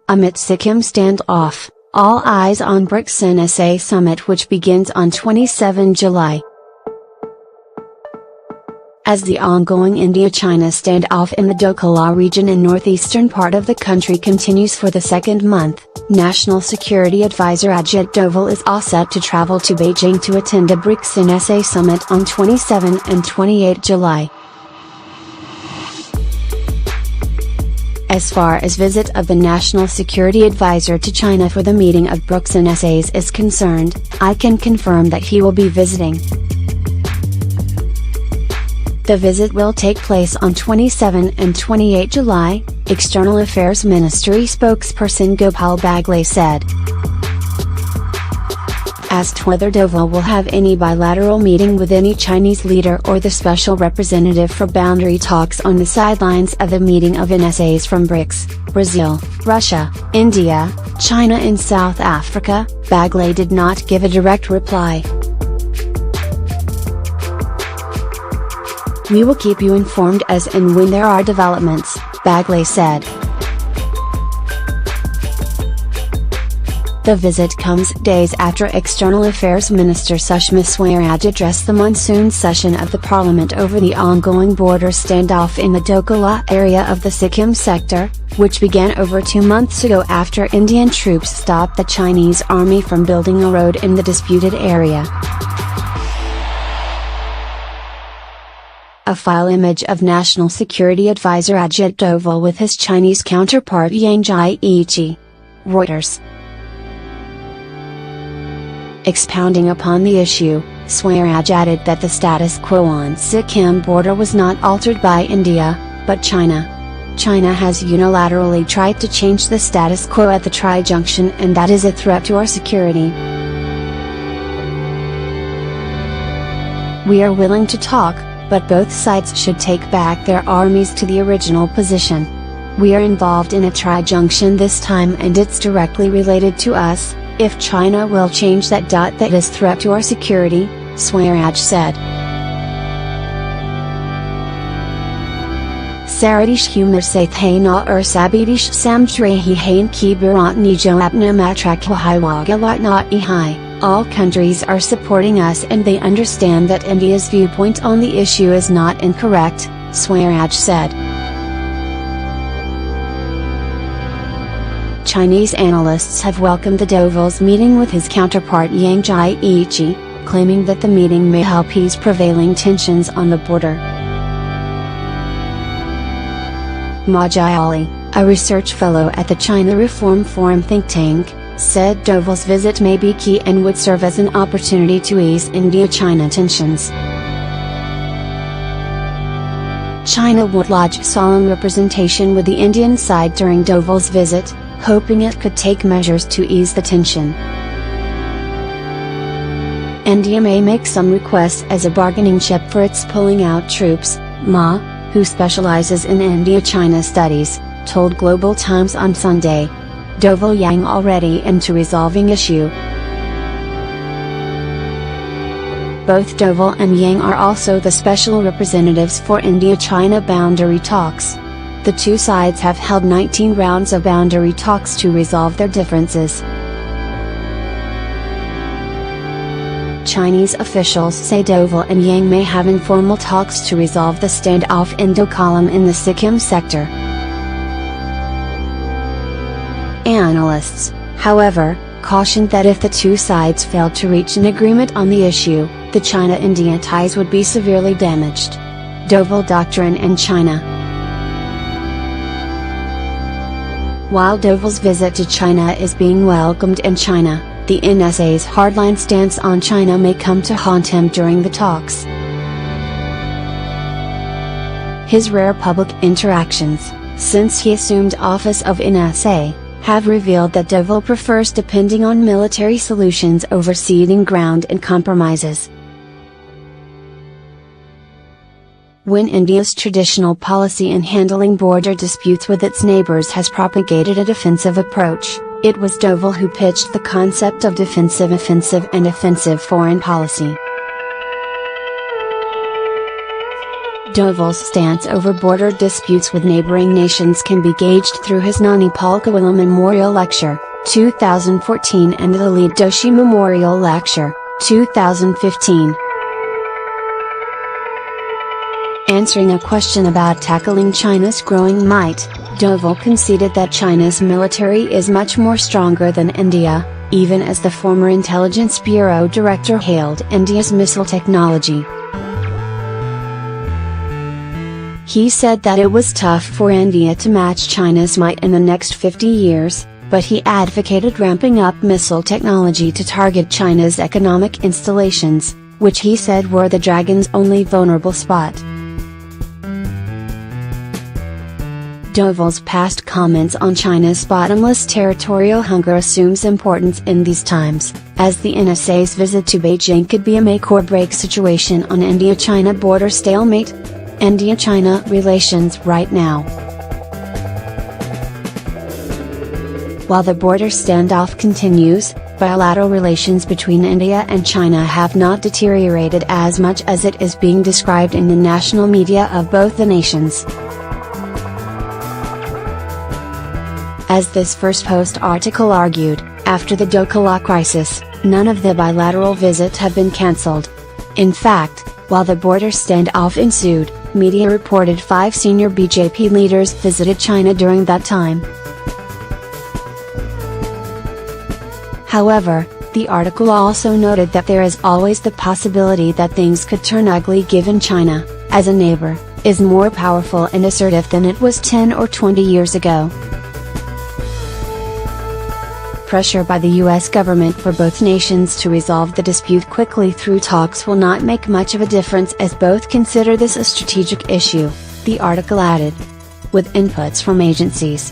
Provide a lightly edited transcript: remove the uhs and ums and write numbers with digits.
Amid Sikkim standoff, all eyes on BRICS NSA summit which begins on 27 July. As the ongoing India-China standoff in the Dokala region in northeastern part of the country continues for the second month, National Security Advisor Ajit Doval is all set to travel to Beijing to attend a BRICS NSA summit on 27 and 28 July. As far as visit of the National Security Advisor to China for the meeting of BRICS NSAs is concerned, I can confirm that he will be visiting. The visit will take place on 27 and 28 July, External Affairs Ministry spokesperson Gopal Bagle said. Asked whether Doval will have any bilateral meeting with any Chinese leader or the special representative for boundary talks on the sidelines of the meeting of NSAs from BRICS, Brazil, Russia, India, China and South Africa, Bagle did not give a direct reply. We will keep you informed as and when there are developments, Bagle said. The visit comes days after External Affairs Minister Sushma Swaraj addressed the monsoon session of the parliament over the ongoing border standoff in the Dokala area of the Sikkim sector, which began over 2 months ago after Indian troops stopped the Chinese army from building a road in the disputed area. A file image of National Security Advisor Ajit Doval with his Chinese counterpart Yang Jiechi. Reuters. Expounding upon the issue, Swaraj added that the status quo on Sikkim border was not altered by India, but China. China has unilaterally tried to change the status quo at the tri-junction and that is a threat to our security. We are willing to talk, but both sides should take back their armies to the original position. We are involved in a tri-junction this time and it's directly related to us. If China will change that is threat to our security, Swaraj said. Saradish humor saith hay na sabidish samdrehi hain ki burant nijo apna matrak hiwagalat na ihai. All countries are supporting us and they understand that India's viewpoint on the issue is not incorrect, Swaraj said. Chinese analysts have welcomed the Doval's meeting with his counterpart Yang Jiechi, claiming that the meeting may help ease prevailing tensions on the border. Ma Jiali, a research fellow at the China Reform Forum think tank, said Doval's visit may be key and would serve as an opportunity to ease India-China tensions. China would lodge solemn representation with the Indian side during Doval's visit, hoping it could take measures to ease the tension. India may make some requests as a bargaining chip for its pulling out troops, Ma, who specializes in India-China studies, told Global Times on Sunday. Doval Yang already into resolving issue. Both Doval and Yang are also the special representatives for India-China boundary talks. The two sides have held 19 rounds of boundary talks to resolve their differences. Chinese officials say Doval and Yang may have informal talks to resolve the standoff in Dokala in the Sikkim sector. Analysts, however, cautioned that if the two sides failed to reach an agreement on the issue, the China-India ties would be severely damaged. Doval Doctrine in China. While Doval's visit to China is being welcomed in China, the NSA's hardline stance on China may come to haunt him during the talks. His rare public interactions, since he assumed office of NSA, have revealed that Doval prefers depending on military solutions over ceding ground and compromises. When India's traditional policy in handling border disputes with its neighbors has propagated a defensive approach, it was Doval who pitched the concept of defensive offensive and offensive foreign policy. Doval's stance over border disputes with neighboring nations can be gauged through his Nani Palkawala Memorial Lecture, 2014 and the Lalitha Doshi Memorial Lecture, 2015. Answering a question about tackling China's growing might, Doval conceded that China's military is much more stronger than India, even as the former Intelligence Bureau director hailed India's missile technology. He said that it was tough for India to match China's might in the next 50 years, but he advocated ramping up missile technology to target China's economic installations, which he said were the dragon's only vulnerable spot. Doval's past comments on China's bottomless territorial hunger assumes importance in these times, as the NSA's visit to Beijing could be a make or break situation on India-China border stalemate. India-China relations right now. While the border standoff continues, bilateral relations between India and China have not deteriorated as much as it is being described in the national media of both the nations. As this first Post article argued, after the Dokala crisis, none of the bilateral visits have been cancelled. In fact, while the border standoff ensued, media reported 5 senior BJP leaders visited China during that time. However, the article also noted that there is always the possibility that things could turn ugly given China, as a neighbor, is more powerful and assertive than it was 10 or 20 years ago. Pressure by the US government for both nations to resolve the dispute quickly through talks will not make much of a difference as both consider this a strategic issue, the article added. With inputs from agencies.